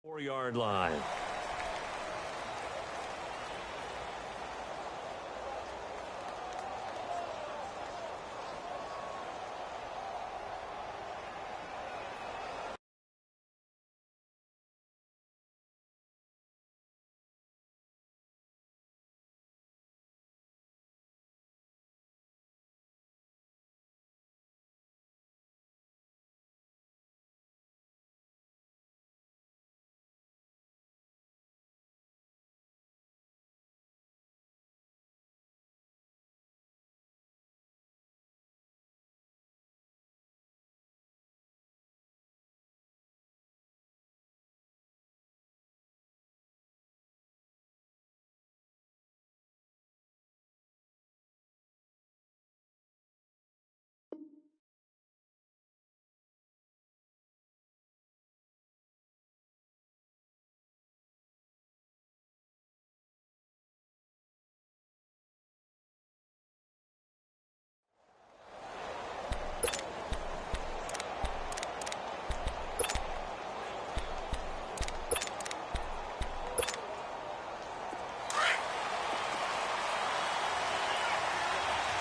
4-yard line.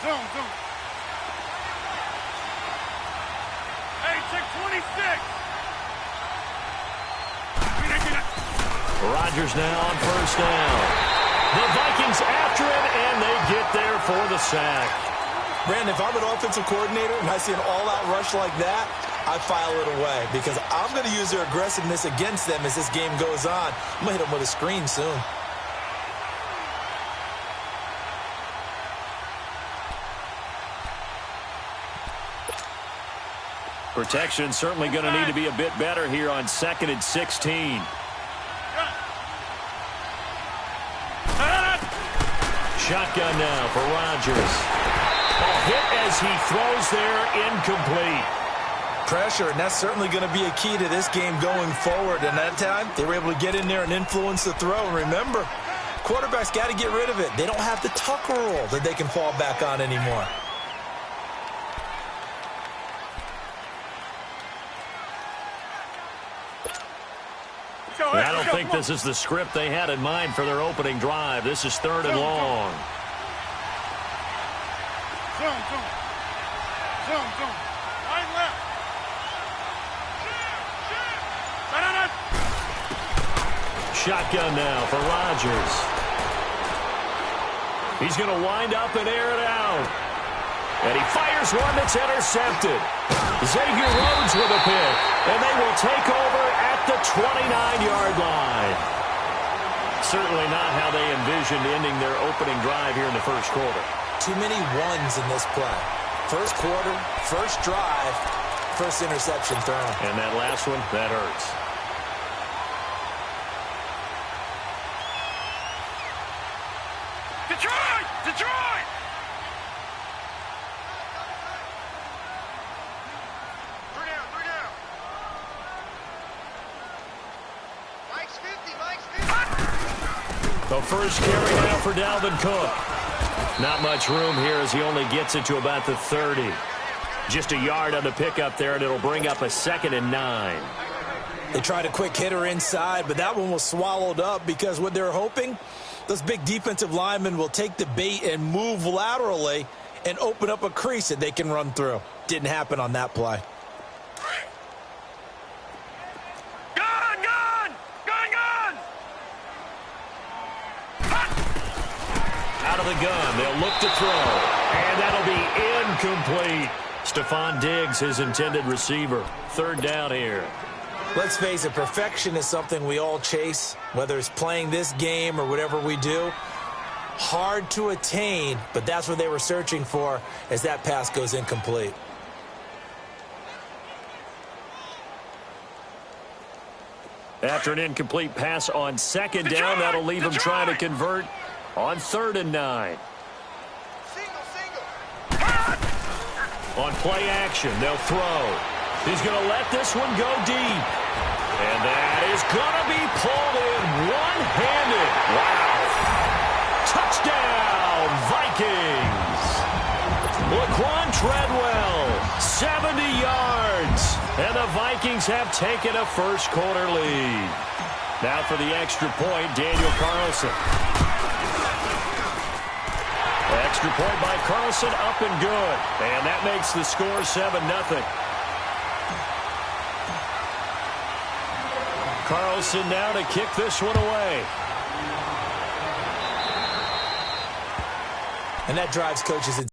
Zoom. Hey, check 26. Rodgers now on first down. The Vikings after it, and they get there for the sack. Brandon, if I'm an offensive coordinator and I see an all-out rush like that, I file it away because I'm going to use their aggressiveness against them as this game goes on. I'm going to hit them with a screen soon. Protection certainly going to need to be a bit better here on 2nd and 16. Shotgun now for Rodgers. A hit as he throws there, incomplete. Pressure, and that's certainly going to be a key to this game going forward. And that time, they were able to get in there and influence the throw. And remember, quarterbacks got to get rid of it. They don't have the tuck rule that they can fall back on anymore. I don't think this is the script they had in mind for their opening drive. This is 3rd and long. Zoom. Right, left. Shotgun now for Rodgers. He's going to wind up and air it out. And he fires one that's intercepted. Xavier Rhodes with a pick. And they will take over at the 29-yard line. Certainly not how they envisioned ending their opening drive here in the first quarter. Too many ones in this play. First quarter, first drive, first interception thrown. And that last one, that hurts. Detroit! Three down. Mike's 50. The first carry now for Dalvin Cook. Not much room here as he only gets it to about the 30. Just a yard on the pickup there, and it'll bring up a 2nd and 9. They tried a quick hitter inside, but that one was swallowed up because what they're hoping, those big defensive linemen will take the bait and move laterally and open up a crease that they can run through. Didn't happen on that play. Gun! Out of the gun, they'll look to throw. And that'll be incomplete. Stephon Diggs, his intended receiver. 3rd down here. Let's face it, perfection is something we all chase, whether it's playing this game or whatever we do. Hard to attain, but that's what they were searching for as that pass goes incomplete. After an incomplete pass on 2nd down, that'll leave him trying to convert on 3rd and 9. On play action, they'll throw. He's going to let this one go deep. And that is going to be pulled in one-handed. Wow. Touchdown, Vikings. Laquan Treadwell, 70 yards. yards. And the Vikings have taken a first-quarter lead. Now for the extra point, Daniel Carlson. Extra point by Carlson, up and good. And that makes the score 7-0. Carlson now to kick this one away. And that drives coaches in.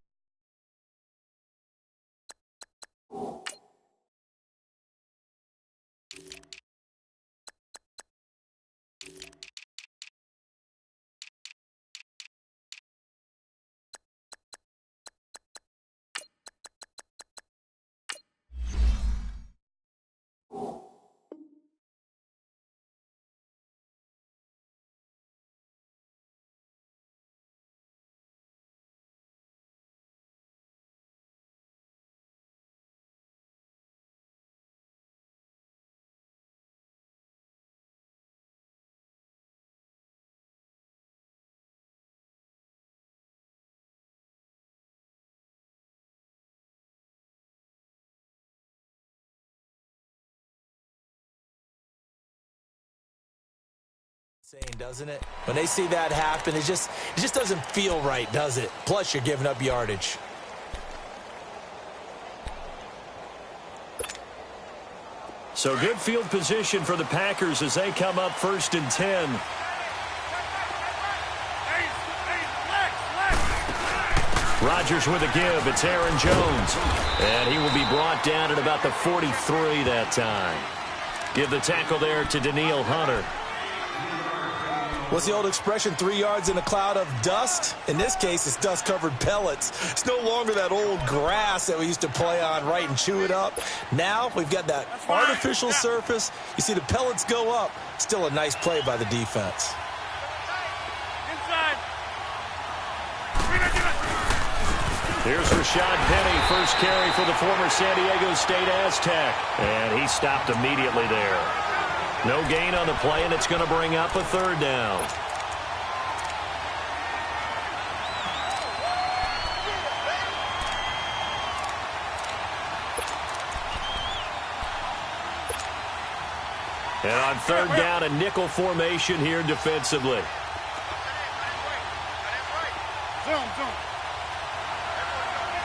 Doesn't it? When they see that happen, it just doesn't feel right, does it? Plus, you're giving up yardage. So good field position for the Packers as they come up 1st and 10. Rodgers with a give. It's Aaron Jones. And he will be brought down at about the 43 that time. Give the tackle there to Daniil Hunter. What's the old expression, 3 yards in a cloud of dust? In this case, it's dust-covered pellets. It's no longer that old grass that we used to play on, right, and chew it up. Now we've got that artificial surface. You see the pellets go up. Still a nice play by the defense. Inside. Here's Rashad Penny, first carry for the former San Diego State Aztec. And he stopped immediately there. No gain on the play, and it's going to bring up a 3rd down. And on 3rd down, a nickel formation here defensively. Zoom.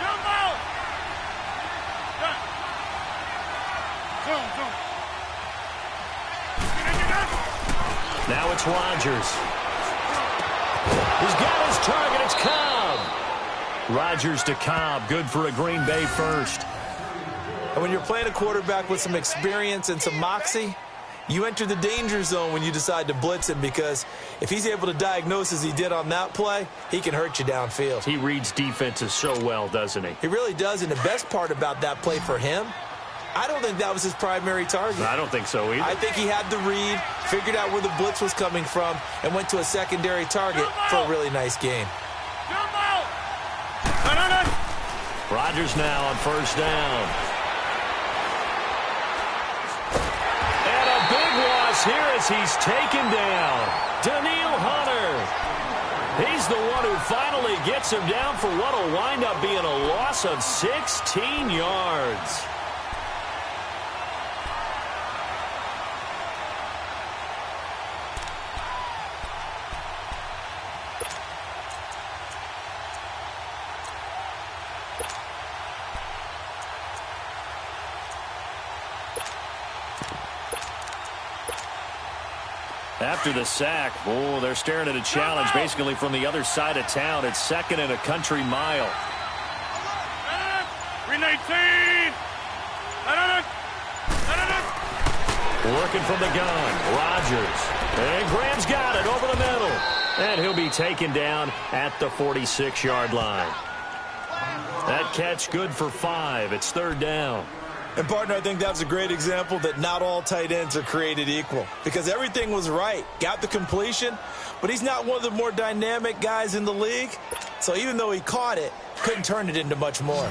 Jump out. Zoom. Now it's Rodgers. He's got his target. It's Cobb. Rodgers to Cobb. Good for a Green Bay first. And when you're playing a quarterback with some experience and some moxie, you enter the danger zone when you decide to blitz him, because if he's able to diagnose as he did on that play, he can hurt you downfield. He reads defenses so well, doesn't he? He really does, and the best part about that play for him, I don't think that was his primary target. I don't think so either. I think he had the read, figured out where the blitz was coming from, and went to a secondary target for a really nice gain. Jump out. Rodgers now on 1st down. And a big loss here as he's taken down. Daniil Hunter. He's the one who finally gets him down for what will wind up being a loss of 16 yards. After the sack, they're staring at a challenge basically from the other side of town. It's 2nd and a country mile. 319. Working from the gun, Rodgers. And Graham's got it over the middle. And he'll be taken down at the 46-yard line. That catch good for 5. It's 3rd down. And, partner, I think that was a great example that not all tight ends are created equal, because everything was right. Got the completion, but he's not one of the more dynamic guys in the league. So even though he caught it, couldn't turn it into much more.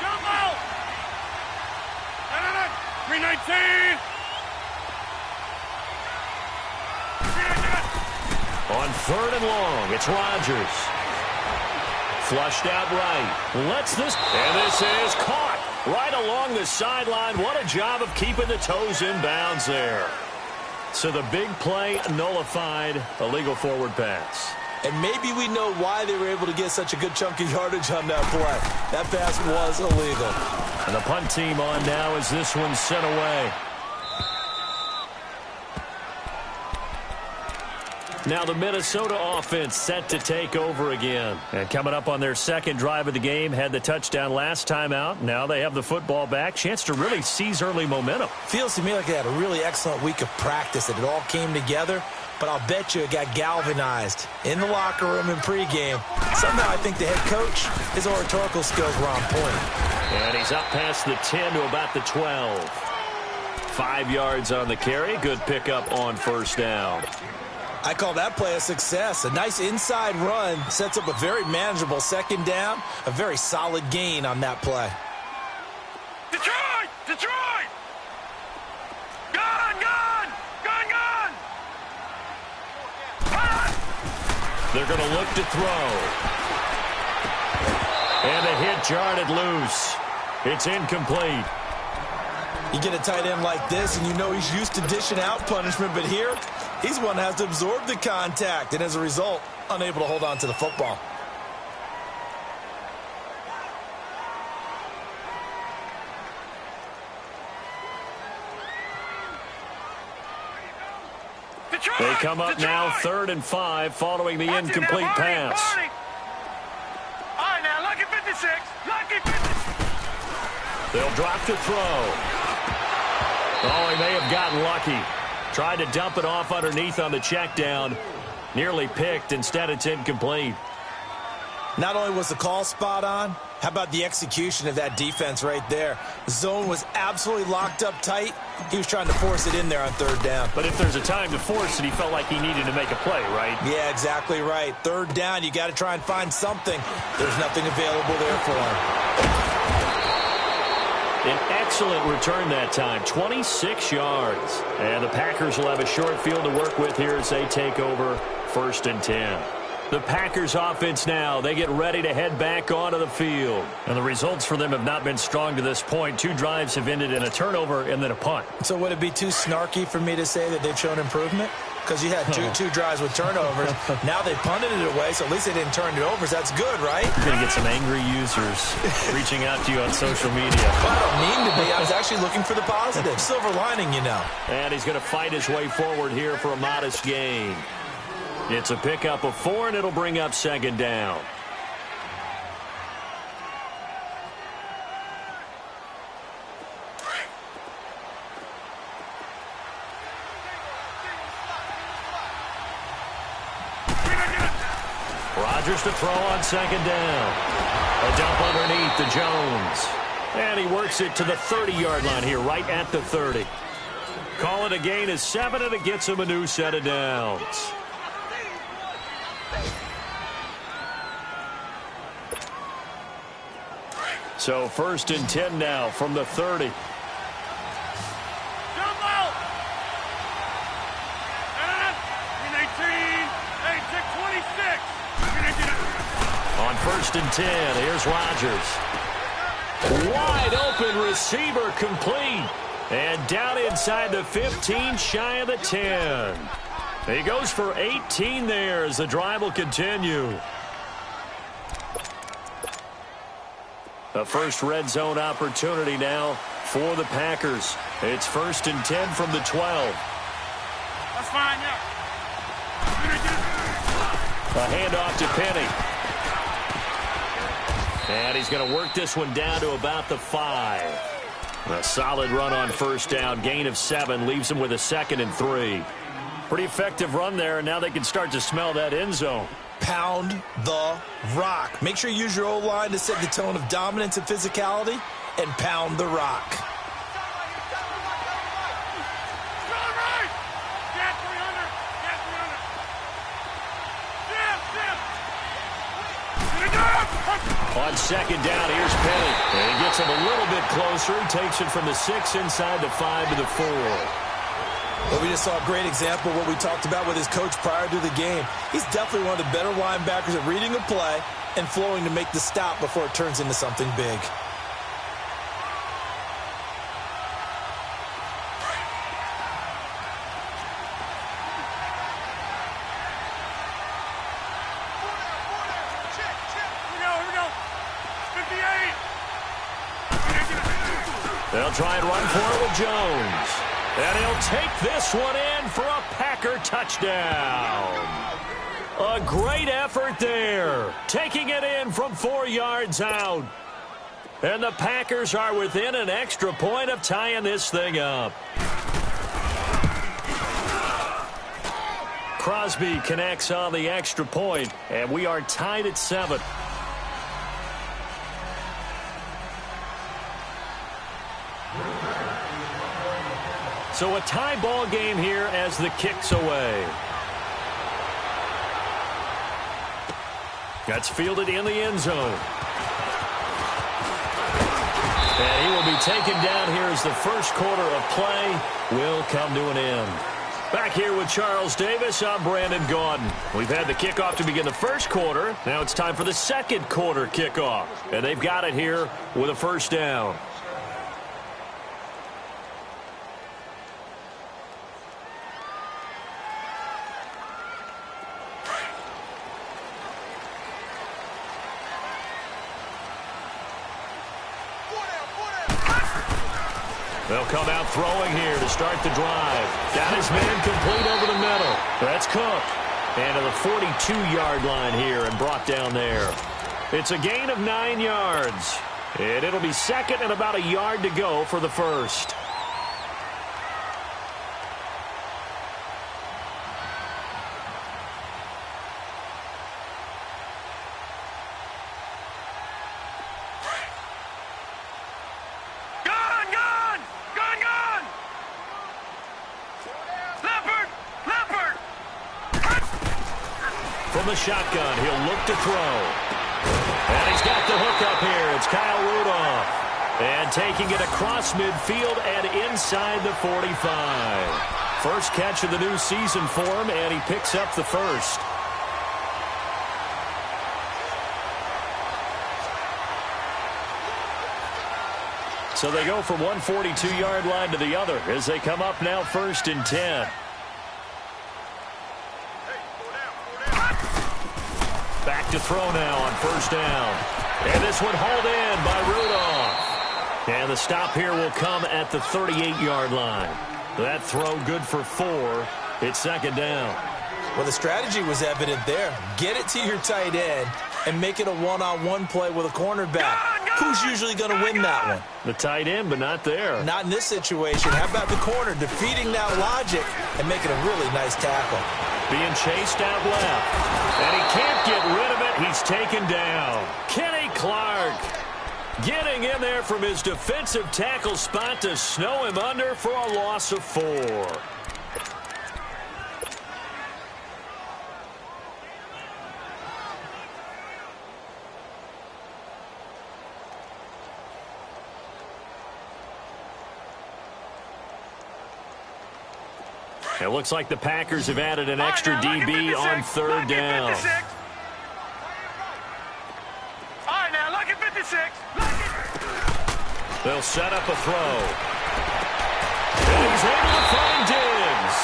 Jump out. 319. On 3rd and long, it's Rodgers. Flushed out right. Lets this. And this is caught right along the sideline. What a job of keeping the toes in bounds there. So the big play nullified, a legal forward pass. And maybe we know why they were able to get such a good chunk of yardage on that play. That pass was illegal. And the punt team on now as this one's sent away. Now the Minnesota offense set to take over again. And coming up on their second drive of the game, had the touchdown last time out. Now they have the football back. Chance to really seize early momentum. Feels to me like they had a really excellent week of practice, that it all came together. But I'll bet you it got galvanized in the locker room in pregame. Somehow I think the head coach, his oratorical skills were on point. And he's up past the 10 to about the 12. 5 yards on the carry. Good pickup on first down. I call that play a success. A nice inside run sets up a very manageable second down. A very solid gain on that play. Detroit! Detroit! Gun! Gun! Gun! Gun! Run! They're going to look to throw. And the hit jarred it loose. It's incomplete. You get a tight end like this, and you know he's used to dishing out punishment, but here, he's one that has to absorb the contact, and as a result, unable to hold on to the football. Detroit! They come up now 3rd and 5 following the incomplete pass. All right, now, lucky 56. Lucky 56. They'll drop to throw. Oh, he may have gotten lucky. Tried to dump it off underneath on the check down. Nearly picked. Instead, it's incomplete. Not only was the call spot on, how about the execution of that defense right there? The zone was absolutely locked up tight. He was trying to force it in there on 3rd down. But if there's a time to force it, he felt like he needed to make a play, right? Yeah, exactly right. 3rd down, you got to try and find something. There's nothing available there for him. An excellent return that time, 26 yards. And the Packers will have a short field to work with here as they take over 1st and 10. The Packers offense now, they get ready to head back onto the field. And the results for them have not been strong to this point. 2 drives have ended in a turnover and then a punt. So would it be too snarky for me to say that they've shown improvement? Because you had two drives with turnovers. Now they punted it away, so at least they didn't turn it over. So that's good, right? You're going to get some angry users reaching out to you on social media. Well, I don't mean to be. I was actually looking for the positive. Silver lining, you know. And he's going to fight his way forward here for a modest gain. It's a pickup of 4, and it'll bring up 2nd down. Rodgers to throw on 2nd down. A dump underneath to Jones. And he works it to the 30-yard line here, right at the 30. Call it a gain of 7, and it gets him a new set of downs. So 1st and 10 now from the 30. Jump out! And 18, 26. On 1st and 10, here's Rodgers. Wide open receiver complete. And down inside the 15, shy of the 10. He goes for 18 there as the drive will continue. A first red zone opportunity now for the Packers. It's 1st and 10 from the 12. That's fine, yeah. A handoff to Penny. And he's going to work this one down to about the 5. A solid run on 1st down. Gain of 7 leaves him with a 2nd and 3. Pretty effective run there, and now they can start to smell that end zone. Pound the rock. Make sure you use your O-line to set the tone of dominance and physicality, and pound the rock. On 2nd down, here's Penny. And he gets him a little bit closer. He takes it from the 6 inside the 5 to the 4. Well, we just saw a great example of what we talked about with his coach prior to the game. He's definitely one of the better linebackers at reading a play and flowing to make the stop before it turns into something big. They'll try and run for it with Jones. And he'll take this one in for a Packer touchdown. A great effort there. Taking it in from 4 yards out. And the Packers are within an extra point of tying this thing up. Crosby connects on the extra point, and we are tied at 7. So a tie ball game here as the kick's away. That's fielded in the end zone. And he will be taken down here as the first quarter of play will come to an end. Back here with Charles Davis, I'm Brandon Gaudin. We've had the kickoff to begin the first quarter. Now it's time for the second quarter kickoff. And they've got it here with a first down. They'll come out throwing here to start the drive. Got his man complete over the middle. That's Cook. And to the 42-yard line here and brought down there. It's a gain of 9 yards. And it'll be second and about a yard to go for the first. From the shotgun, he'll look to throw. And he's got the hook up here. It's Kyle Rudolph. And taking it across midfield and inside the 45. First catch of the new season for him, and he picks up the first. So they go from one 42-yard line to the other as they come up now first and 10. Back to throw now on first down. And this one hauled in by Rudolph. And the stop here will come at the 38-yard line. That throw good for 4. It's second down. Well, the strategy was evident there. Get it to your tight end and make it a one-on-one play with a cornerback. Who's usually going to win that one? The tight end, but not there. Not in this situation. How about the corner defeating that logic and making a really nice tackle? Being chased out left. And he can't get rid of it. He's taken down. Kenny Clark getting in there from his defensive tackle spot to snow him under for a loss of 4. It looks like the Packers have added an extra DB on third down. All right, now, look at 56. They'll set up a throw. And he's able to find Diggs.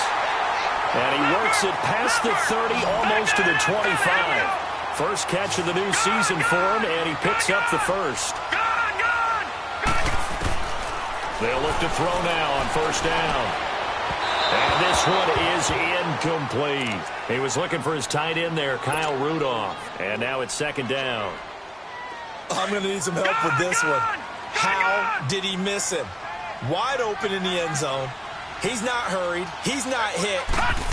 And he works it past the 30, almost to the 25. First catch of the new season for him, and he picks up the first. They'll look to throw now on first down. And this one is incomplete. He was looking for his tight end there, Kyle Rudolph. And now it's second down. I'm going to need some help with this one. How did he miss him? Wide open in the end zone. He's not hurried. He's not hit.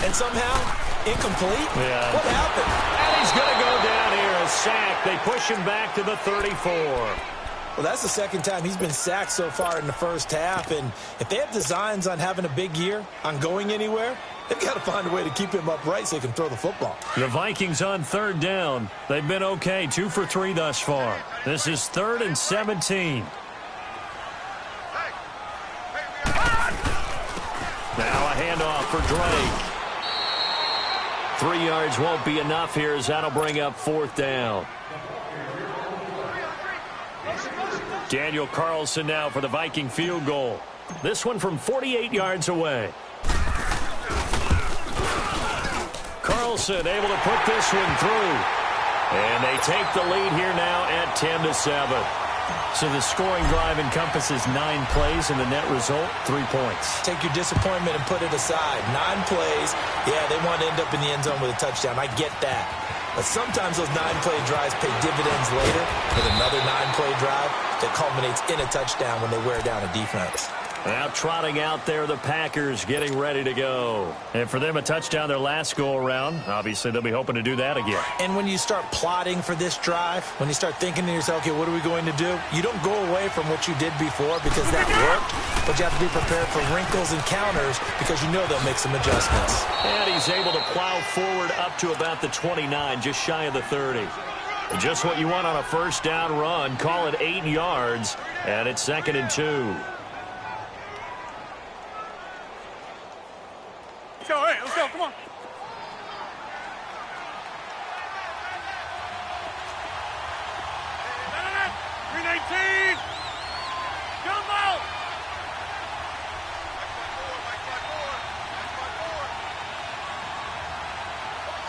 And somehow, incomplete? Yeah. What happened? And he's going to go down here, a sack. They push him back to the 34. Well, that's the second time he's been sacked so far in the first half. And if they have designs on having a big year, on going anywhere, they've got to find a way to keep him upright so he can throw the football. The Vikings on third down. They've been okay, 2 for 3 thus far. This is 3rd and 17. Now a handoff for Drake. 3 yards won't be enough here as that'll bring up 4th down. Daniel Carlson now for the Viking field goal. This one from 48 yards away. Carlson able to put this one through. And they take the lead here now at 10-7. So the scoring drive encompasses 9 plays, and the net result, 3 points. Take your disappointment and put it aside. 9 plays. Yeah, they want to end up in the end zone with a touchdown. I get that. But sometimes those 9-play drives pay dividends later with another 9-play drive that culminates in a touchdown when they wear down a defense. Now trotting out there, the Packers getting ready to go. And for them, a touchdown their last go-around. Obviously, they'll be hoping to do that again. And when you start plotting for this drive, when you start thinking to yourself, okay, what are we going to do? You don't go away from what you did before because that worked, but you have to be prepared for wrinkles and counters because you know they'll make some adjustments. And he's able to plow forward up to about the 29, just shy of the 30. Just what you want on a first down run. Call it 8 yards, and it's 2nd and 2. Let's go, hey, let's go, come on. Green 18. Jumbo.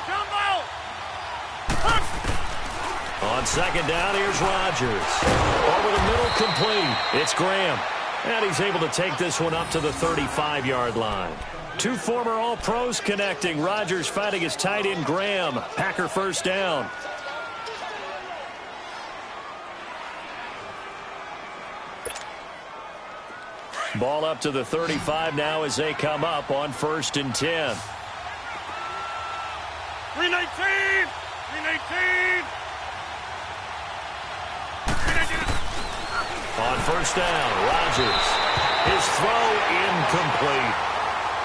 Jumbo. On second down, here's Rodgers. Over the middle, complete. It's Graham. And he's able to take this one up to the 35-yard line. 2 former All-Pros connecting. Rodgers fighting his tight end, Graham. Packer first down. Ball up to the 35 now as they come up on 1st and 10. Green 18. Green 18. On first down, Rodgers. His throw incomplete.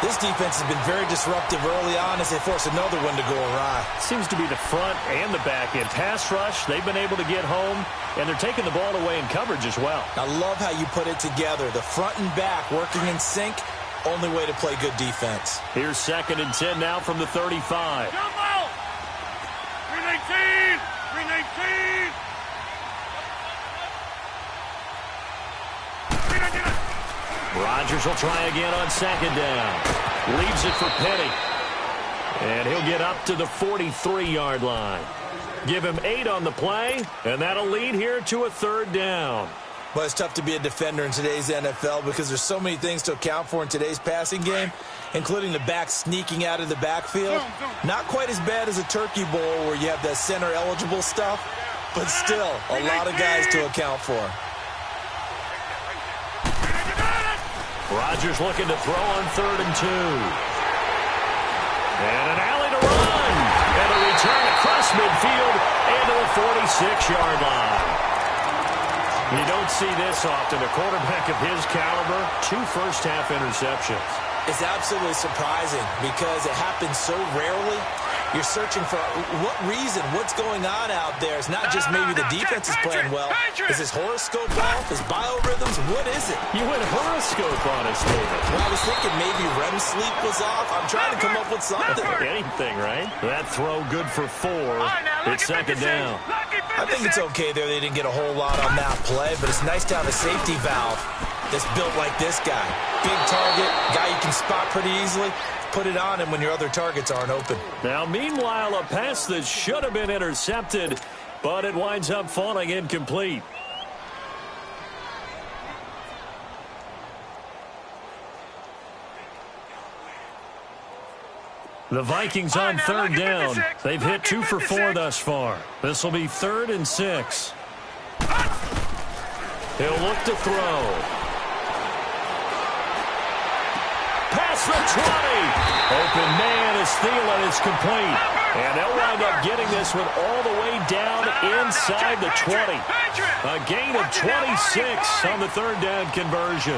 This defense has been very disruptive early on as they force another one to go awry. Seems to be the front and the back end. Pass rush, they've been able to get home, and they're taking the ball away in coverage as well. I love how you put it together. The front and back working in sync, only way to play good defense. Here's 2nd and 10 now from the 35. Jumbo. Green 18. Green 18. Rodgers will try again on 2nd down. Leaves it for Penny. And he'll get up to the 43-yard line. Give him 8 on the play, and that'll lead here to a 3rd down. Well, it's tough to be a defender in today's NFL because there's so many things to account for in today's passing game, including the back sneaking out of the backfield. Not quite as bad as a turkey bowl where you have that center-eligible stuff, but still a lot of guys to account for. Rodgers looking to throw on 3rd and 2. And an alley to run. And a return across midfield into the 46-yard line. You don't see this often. A quarterback of his caliber, 2 first-half interceptions. It's absolutely surprising because it happens so rarely. You're searching for what reason, what's going on out there. It's not just maybe the defense is playing well. Is his horoscope off? His biorhythms? What is it? You went horoscope on us, David. Well, I was thinking maybe REM sleep was off. I'm trying to come up with something. Anything, right? That throw good for 4. It's 2nd down. I think it's okay there. They didn't get a whole lot on that play, but it's nice to have a safety valve that's built like this guy. Big target, guy you can spot pretty easily. Put it on him when your other targets aren't open. Now, meanwhile, a pass that should have been intercepted, but it winds up falling incomplete. The Vikings on 3rd down. They've hit 2 for 4 thus far. This will be 3rd and 6. He'll look to throw. Past the 20. Open man is Thielen. It's complete. And they'll wind up getting this one all the way down inside the 20. A gain of 26 on the 3rd down conversion.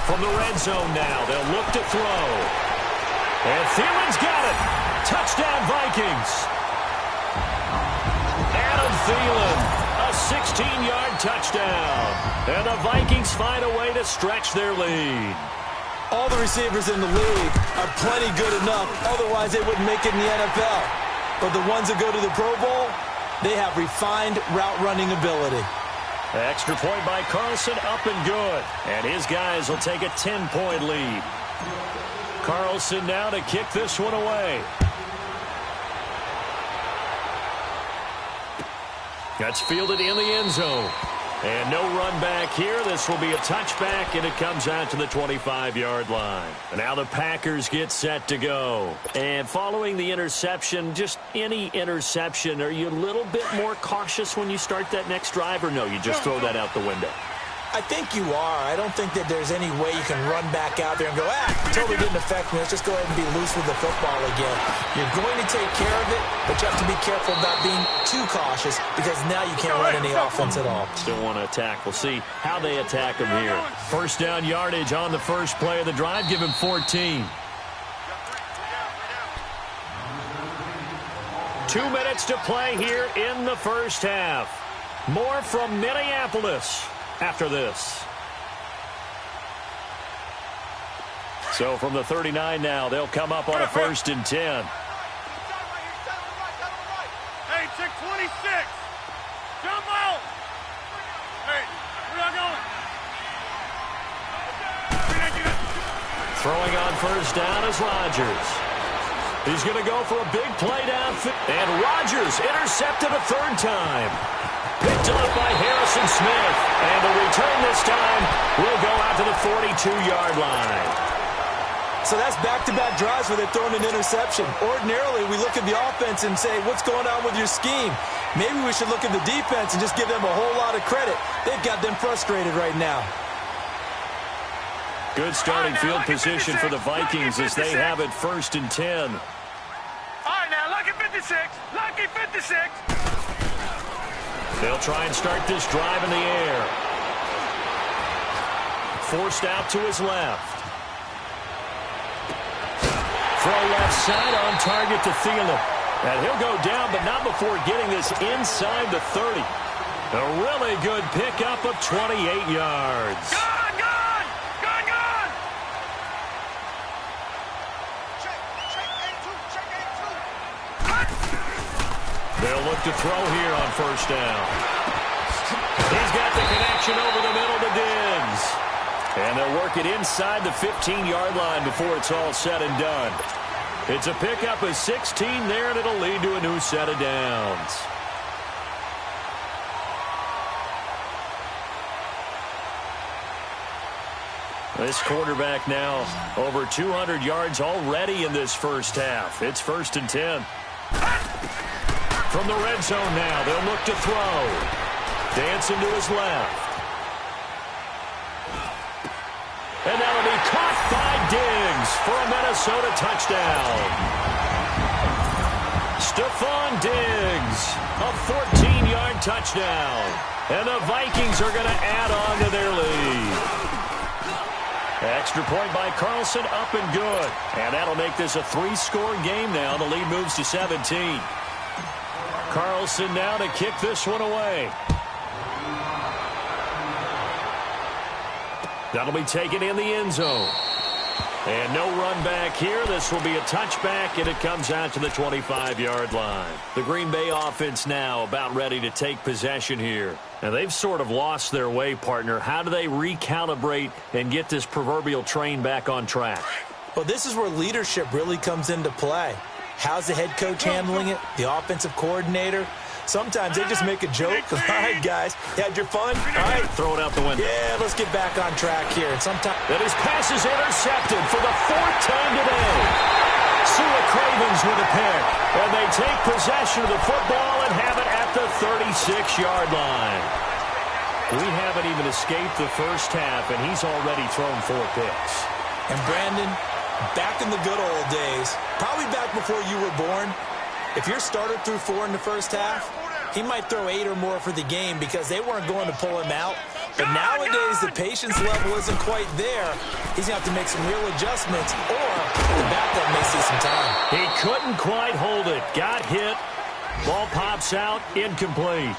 From the red zone now, they'll look to throw. And Thielen's got it. Touchdown, Vikings. Adam Thielen. A 16-yard touchdown. And the Vikings find a way to stretch their lead. All the receivers in the league are plenty good enough. Otherwise, they wouldn't make it in the NFL. But the ones that go to the Pro Bowl, They have refined route running ability. Extra point by Carlson, up and good. And his guys will take a 10-point lead. Carlson now to kick this one away. That's fielded in the end zone. And no run back here. This will be a touchback, and it comes out to the 25-yard line. And now the Packers get set to go. And following the interception, just any interception, are you a little bit more cautious when you start that next drive, or no, you just throw that out the window? I think you are. I don't think that there's any way you can run back out there and go, totally didn't affect me. Let's just go ahead and be loose with the football again. You're going to take care of it, but you have to be careful about being too cautious because now you can't run any offense at all. Still want to attack. We'll see how they attack them here. First down yardage on the first play of the drive. Give him 14. 2 minutes to play here in the first half. More from Minneapolis after this. So from the 39 now, they'll come up on a 1st and 10. Hey, check 26. Jump out. Hey, where y'all going? Throwing on first down is Rodgers. He's going to go for a big play downfield. And Rodgers intercepted a 3rd time. Picked off by Harrison Smith. And the return this time will go out to the 42-yard line. So that's back-to-back drives where they're throwing an interception. Ordinarily, we look at the offense and say, what's going on with your scheme? Maybe we should look at the defense and just give them a whole lot of credit. They've got them frustrated right now. Good starting field position for the Vikings as they have it 1st and 10. All right, now, lucky 56. Lucky 56. They'll try and start this drive in the air. Forced out to his left. Throw left side on target to Thielen. And he'll go down, but not before getting this inside the 30. A really good pickup of 28 yards. Gone, gone! Gone, gone! Check A2, They'll look to throw here on first down. He's got the connection over the middle to Diggs. And they'll work it inside the 15-yard line before it's all said and done. It's a pickup of 16 there, and it'll lead to a new set of downs. This quarterback now over 200 yards already in this first half. It's 1st and 10. From the red zone now, they'll look to throw. Dancing to his left. And that'll be caught by Diggs for a Minnesota touchdown. Stephon Diggs, a 14-yard touchdown. And the Vikings are going to add on to their lead. Extra point by Carlson, up and good. And that'll make this a 3-score game now. The lead moves to 17. Carlson now to kick this one away. That'll be taken in the end zone. And no run back here. This will be a touchback, and it comes out to the 25-yard line. The Green Bay offense now about ready to take possession here. Now, they've sort of lost their way, partner. How do they recalibrate and get this proverbial train back on track? Well, this is where leadership really comes into play. How's the head coach handling it? The offensive coordinator? Sometimes they just make a joke. All right, guys, you had your fun? All right. Throw it out the window. Yeah, let's get back on track here. And sometimes that his pass is intercepted for the 4th time today. Sua Cravens with a pick. And they take possession of the football and have it at the 36-yard line. We haven't even escaped the first half, and he's already thrown 4 picks. And Brandon, back in the good old days, probably back before you were born, if your starter threw 4 in the first half, he might throw 8 or more for the game because they weren't going to pull him out. But nowadays, the patience level isn't quite there. He's going to have to make some real adjustments, or the backup may see some time. He couldn't quite hold it. Got hit. Ball pops out. Incomplete.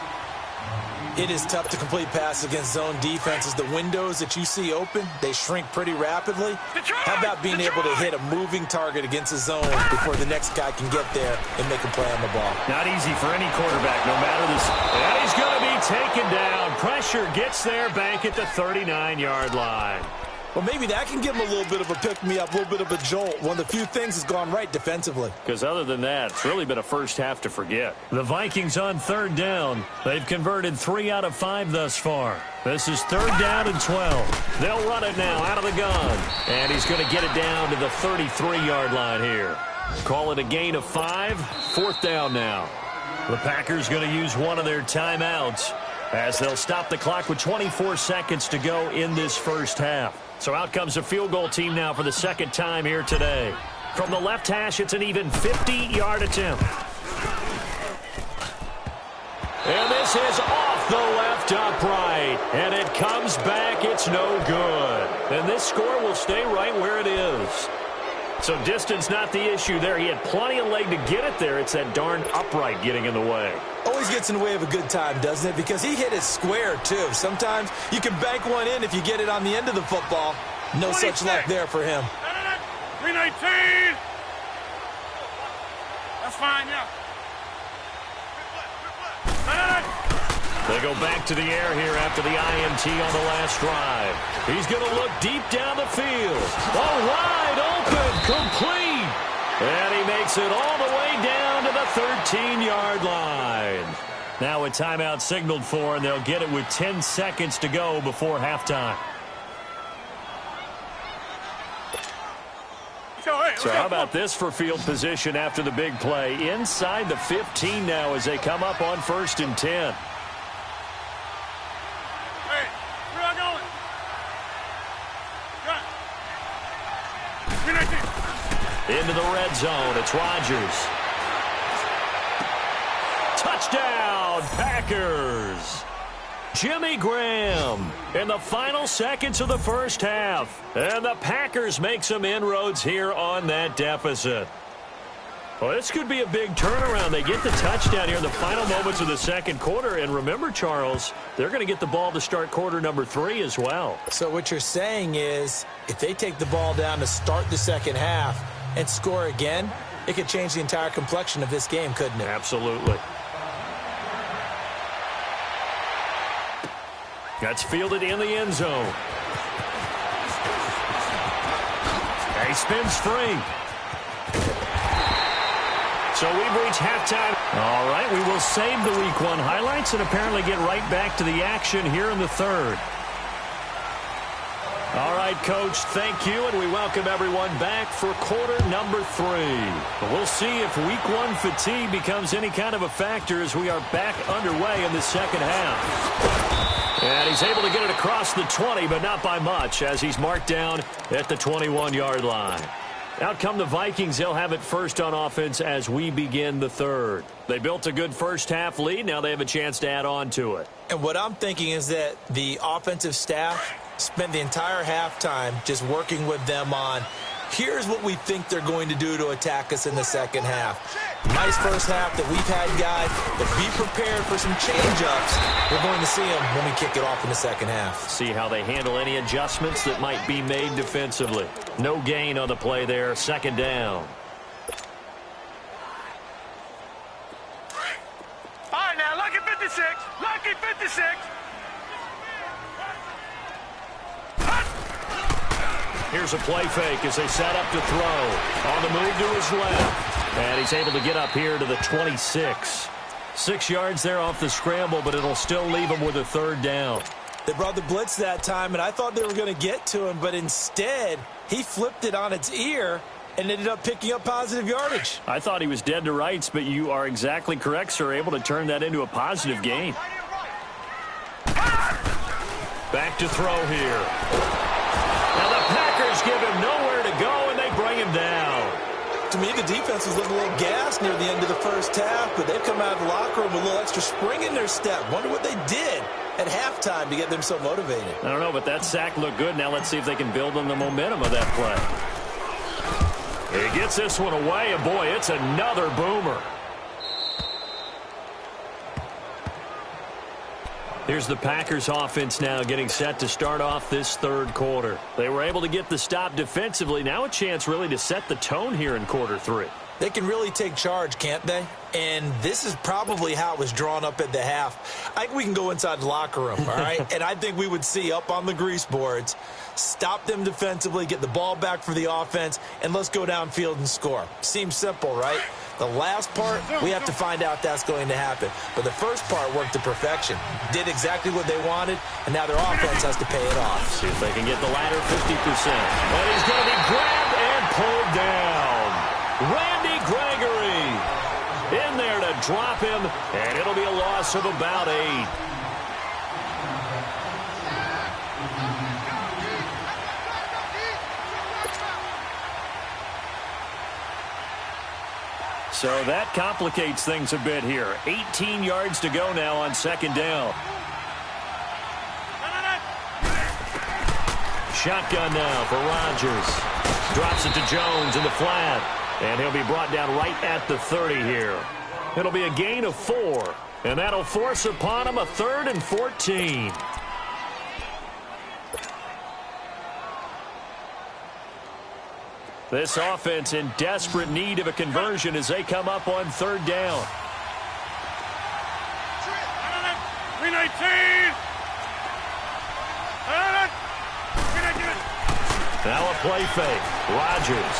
It is tough to complete passes against zone defenses. The windows that you see open, they shrink pretty rapidly. How about being able to hit a moving target against a zone before the next guy can get there and make a play on the ball? Not easy for any quarterback, no matter this. And he's going to be taken down. Pressure gets there back at the 39-yard line. Well, maybe that can give him a little bit of a pick-me-up, a little bit of a jolt. One of the few things has gone right defensively. Because other than that, it's really been a first half to forget. The Vikings on third down. They've converted 3 out of 5 thus far. This is third down and 12. They'll run it now out of the gun. And he's going to get it down to the 33-yard line here. Call it a gain of 5. Fourth down now. The Packers going to use one of their timeouts as they'll stop the clock with 24 seconds to go in this first half. So out comes a field goal team now for the second time here today. From the left hash, it's an even 50-yard attempt. And this is off the left upright. And it comes back. It's no good. And this score will stay right where it is. So distance not the issue there. He had plenty of leg to get it there. It's that darn upright getting in the way. Always gets in the way of a good time, doesn't it? Because he hit it square, too. Sometimes you can bank one in if you get it on the end of the football. No 26. Such luck there for him. 319. That's fine, yeah. They go back to the air here after the INT on the last drive. He's going to look deep down the field. Oh, wide open, complete. And he makes it all the way down to the 13-yard line. Now a timeout signaled for, and they'll get it with 10 seconds to go before halftime. So how about this for field position after the big play? Inside the 15 now as they come up on 1st and 10. Hey, where are going? Into the red zone. It's Rodgers. Touchdown, Packers. Jimmy Graham in the final seconds of the first half. And the Packers make some inroads here on that deficit. Well, this could be a big turnaround. They get the touchdown here in the final moments of the second quarter. And remember, Charles, they're going to get the ball to start quarter number 3 as well. So what you're saying is if they take the ball down to start the second half and score again, it could change the entire complexion of this game, couldn't it? Absolutely. That's fielded in the end zone. And he spins free. So we've reached halftime. All right, we will save the Week 1 highlights and apparently get right back to the action here in the third. All right, Coach, thank you, and we welcome everyone back for quarter number 3. But we'll see if Week 1 fatigue becomes any kind of a factor as we are back underway in the second half. And he's able to get it across the 20, but not by much, as he's marked down at the 21-yard line. Out come the Vikings. They'll have it first on offense as we begin the third. They built a good first-half lead. Now they have a chance to add on to it. And what I'm thinking is that the offensive staff spent the entire halftime just working with them on, here's what we think they're going to do to attack us in the second half. Nice first half that we've had, guys, but be prepared for some change-ups. We're going to see them when we kick it off in the second half. See how they handle any adjustments that might be made defensively. No gain on the play there, second down. All right, now, lucky 56. Lucky 56. Here's a play fake as they set up to throw. On the move to his left. And he's able to get up here to the 26. 6 yards there off the scramble, but it'll still leave him with a third down. They brought the blitz that time, and I thought they were going to get to him, but instead he flipped it on its ear and ended up picking up positive yardage. I thought he was dead to rights, but you are exactly correct, sir, able to turn that into a positive gain. Back to throw here. Now the Packers give him nowhere to go, and they bring him down. To me, the defense was looking a little gassed near the end of the first half, but they've come out of the locker room with a little extra spring in their step. Wonder what they did at halftime to get them so motivated. I don't know, but that sack looked good. Now let's see if they can build on the momentum of that play. He gets this one away, and boy, it's another boomer. Here's the Packers offense now getting set to start off this third quarter. They were able to get the stop defensively. Now a chance really to set the tone here in quarter three. They can really take charge, can't they? And this is probably how it was drawn up at the half. I think we can go inside the locker room, all right? And I think we would see up on the grease boards, stop them defensively, get the ball back for the offense, and let's go downfield and score. Seems simple, right? The last part, we have to find out that's going to happen. But the first part worked to perfection. Did exactly what they wanted, and now their offense has to pay it off. See if they can get the latter 50%. And he's going to be grabbed and pulled down. Randy Gregory in there to drop him, and it'll be a loss of about 8. So that complicates things a bit here. 18 yards to go now on second down. Shotgun now for Rodgers. Drops it to Jones in the flat. And he'll be brought down right at the 30 here. It'll be a gain of 4. And that'll force upon him a 3rd and 14. This offense in desperate need of a conversion as they come up on third down. 319. Now a play fake. Rodgers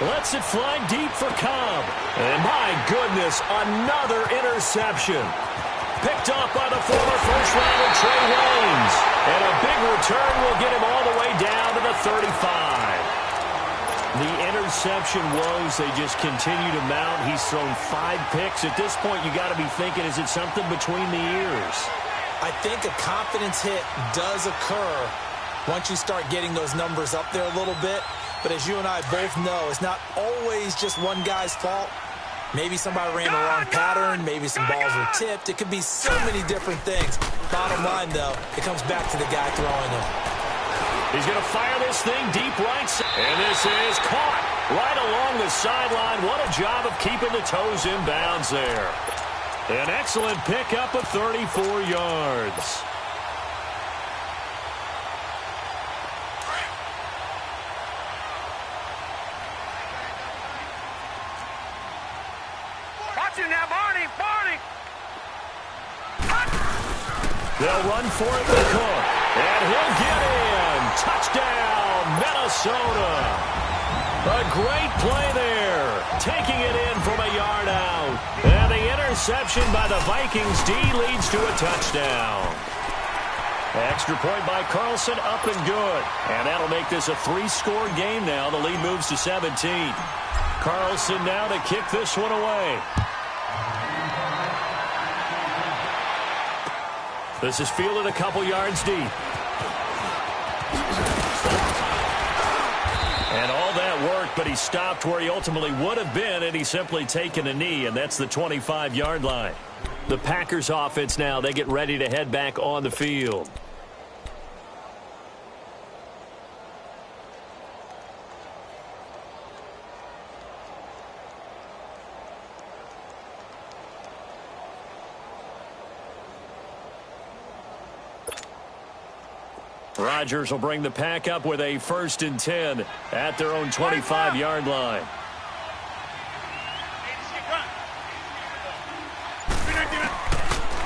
lets it fly deep for Cobb. And my goodness, another interception. Picked off by the former first-rounder Trey Waynes. And a big return will get him all the way down to the 35. The interception woes, they just continue to mount. He's thrown 5 picks. At this point, you got to be thinking, is it something between the ears? I think a confidence hit does occur once you start getting those numbers up there a little bit. But as you and I both know, it's not always just one guy's fault. Maybe somebody ran the wrong pattern. Maybe some balls were tipped. It could be so many different things. Bottom line, though, it comes back to the guy throwing them. He's going to fire this thing deep right side. And this is caught right along the sideline. What a job of keeping the toes in bounds there. An excellent pickup of 34 yards. Now, Barney. They'll run for it with Cook. And he'll get in. Touchdown, Minnesota. A great play there. Taking it in from a yard out. And the interception by the Vikings D leads to a touchdown. Extra point by Carlson, up and good. And that'll make this a 3-score game now. The lead moves to 17. Carlson now to kick this one away. This is fielded a couple yards deep. And all that worked, but he stopped where he ultimately would have been, and he's simply taken a knee, and that's the 25-yard line. The Packers offense now, they get ready to head back on the field. Rodgers will bring the pack up with a 1st and 10 at their own 25-yard line.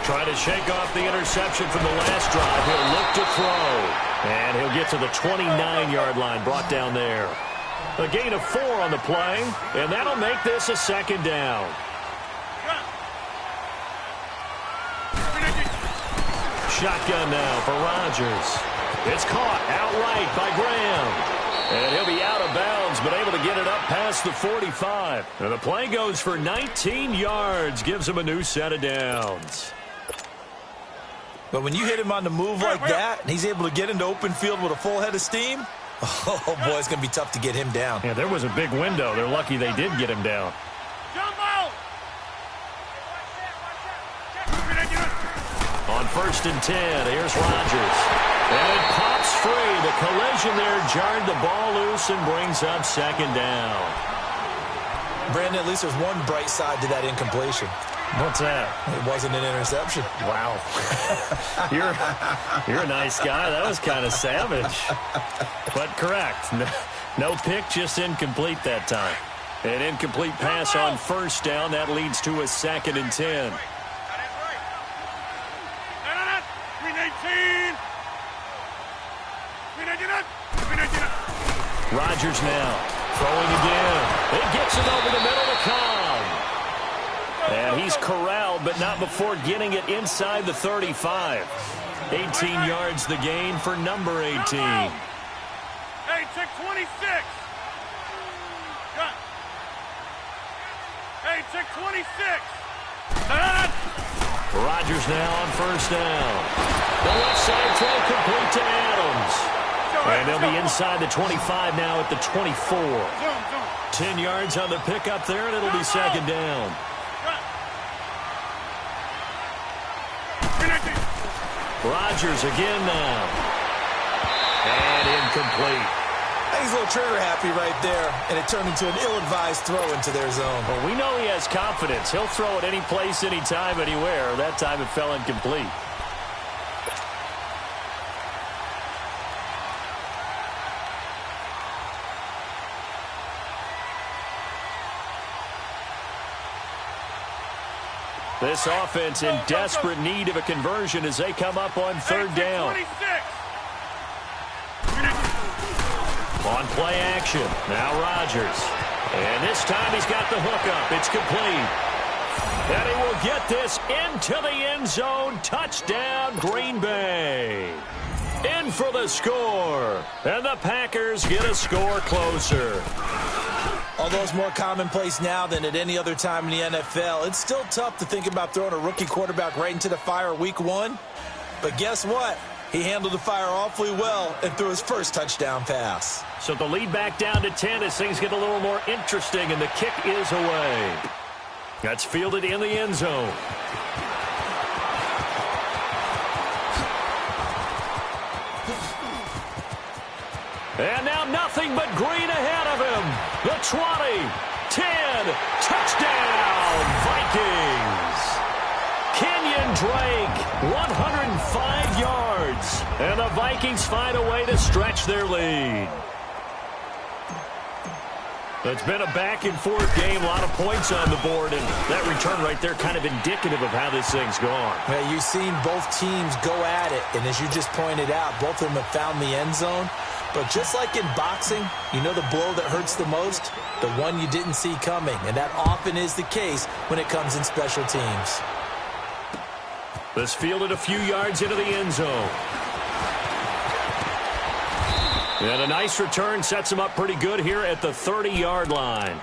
Trying to shake off the interception from the last drive. He'll look to throw. And he'll get to the 29-yard line, brought down there. A gain of 4 on the play, and that'll make this a 2nd down. Shotgun now for Rodgers. It's caught outright by Graham. And he'll be out of bounds, but able to get it up past the 45. And the play goes for 19 yards, gives him a new set of downs. But when you hit him on the move like that, and he's able to get into open field with a full head of steam, oh, boy, it's going to be tough to get him down. Yeah, there was a big window. They're lucky they did get him down. On 1st and 10, here's Rodgers. And it pops free. The collision there jarred the ball loose and brings up 2nd down. Brandon, at least there's one bright side to that incompletion. What's that? It wasn't an interception. Wow. You're a nice guy. That was kind of savage. But correct. No pick, just incomplete that time. An incomplete pass on first down. That leads to a 2nd and 10. Rodgers now throwing again. It gets it over the middle to Cobb. And he's corralled, but not before getting it inside the 35. 18 yards the gain for number 18. Hey, check 26. Cut. Hey, check 26. Rodgers now on first down. The left side throw complete to Adams. And they'll be inside the 25 now at the 24. 10 yards on the pickup there, and it'll be 2nd down. Rodgers again now. And incomplete. He's a little trigger happy right there, and it turned into an ill-advised throw into their zone. Well, we know he has confidence. He'll throw it any place, anytime, anywhere. That time it fell incomplete. This offense in desperate need of a conversion as they come up on 3rd down. On play action, now Rodgers. And this time he's got the hookup. It's complete. And he will get this into the end zone. Touchdown, Green Bay. In for the score. And the Packers get a score closer. Although it's more commonplace now than at any other time in the NFL, it's still tough to think about throwing a rookie quarterback right into the fire week 1. But guess what? He handled the fire awfully well and threw his first touchdown pass. So the lead back down to 10 as things get a little more interesting, and the kick is away. That's fielded in the end zone. And now nothing but green ahead of him. The 20, 10, touchdown, Vikings. Kenyon Drake, 105 yards. And the Vikings find a way to stretch their lead. It's been a back-and-forth game, a lot of points on the board, and that return right there kind of indicative of how this thing's gone. Yeah, you've seen both teams go at it, and as you just pointed out, both of them have found the end zone. But just like in boxing, you know the blow that hurts the most? The one you didn't see coming, and that often is the case when it comes in special teams. This fielded a few yards into the end zone. And a nice return sets him up pretty good here at the 30-yard line.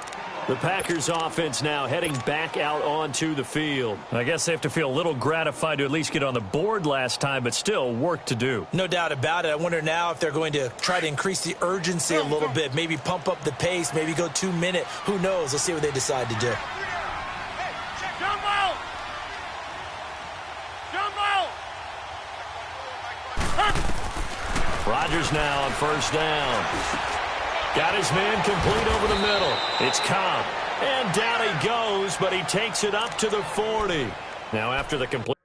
The Packers offense now heading back out onto the field. I guess they have to feel a little gratified to at least get on the board last time, but still work to do. No doubt about it. I wonder now if they're going to try to increase the urgency a little bit, maybe pump up the pace, maybe go 2-minute. Who knows? Let's see what they decide to do. Jump out! Jump out! Rodgers now on first down. Got his man complete over the middle. It's Cobb. And down he goes, but he takes it up to the 40. Now after the complete.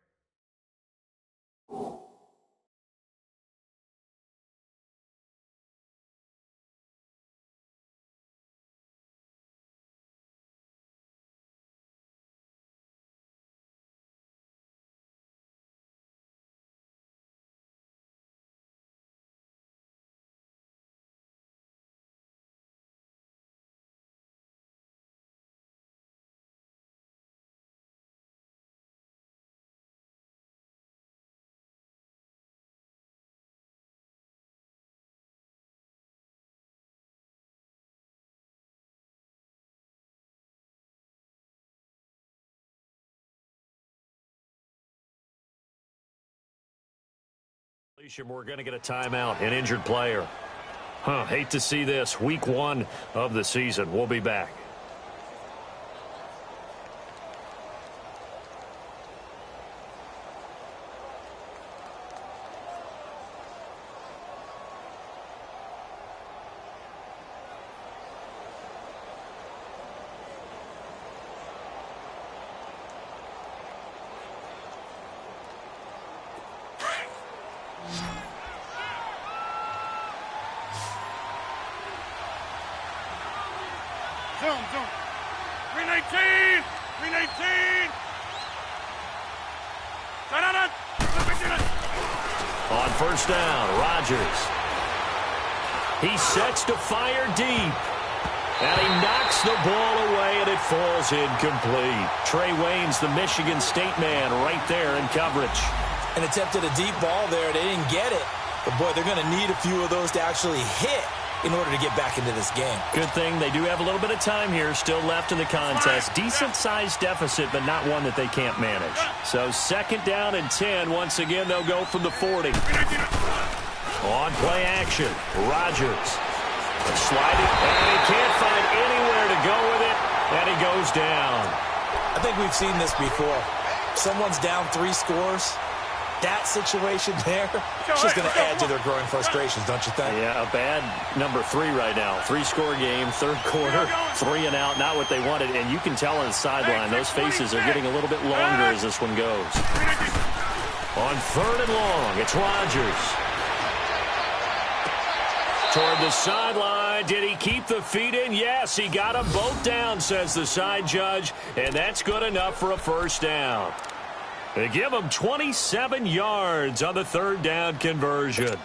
We're going to get a timeout, an injured player. Hate to see this. Week 1 of the season. We'll be back. Zoom. 319. 319. On first down, Rodgers. He sets to fire deep. And he knocks the ball away, and it falls incomplete. Trey Wayne's the Michigan State man right there in coverage. And attempted a deep ball there. They didn't get it. But, boy, they're going to need a few of those to actually hit in order to get back into this game. Good thing they do have a little bit of time here still left in the contest. Decent-sized deficit, but not one that they can't manage. So second down and 10. Once again, they'll go from the 40. On play action, Rodgers. Sliding, and he can't find anywhere to go with it, and he goes down. I think we've seen this before. Someone's down 3 scores. That situation there, it's just going to add to their growing frustrations, don't you think? Yeah, a bad number 3 right now. 3-score game, third quarter, 3 and out, not what they wanted. And you can tell on the sideline, those faces are getting a little bit longer as this one goes. On third and long, it's Rodgers. Toward the sideline, did he keep the feet in? Yes, he got them both down, says the side judge, and that's good enough for a first down. They give him 27 yards on the third down conversion.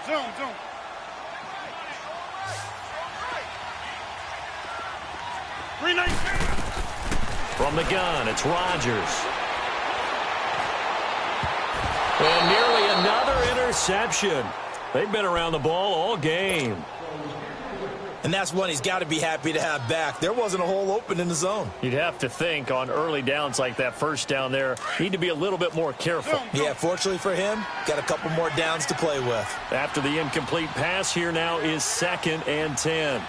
Zoom. From the gun, it's Rodgers. And nearly another interception. They've been around the ball all game. And that's one he's got to be happy to have back. There wasn't a hole open in the zone. You'd have to think on early downs like that first down there, need to be a little bit more careful. Yeah, fortunately for him, got a couple more downs to play with. After the incomplete pass, here now is second and 10.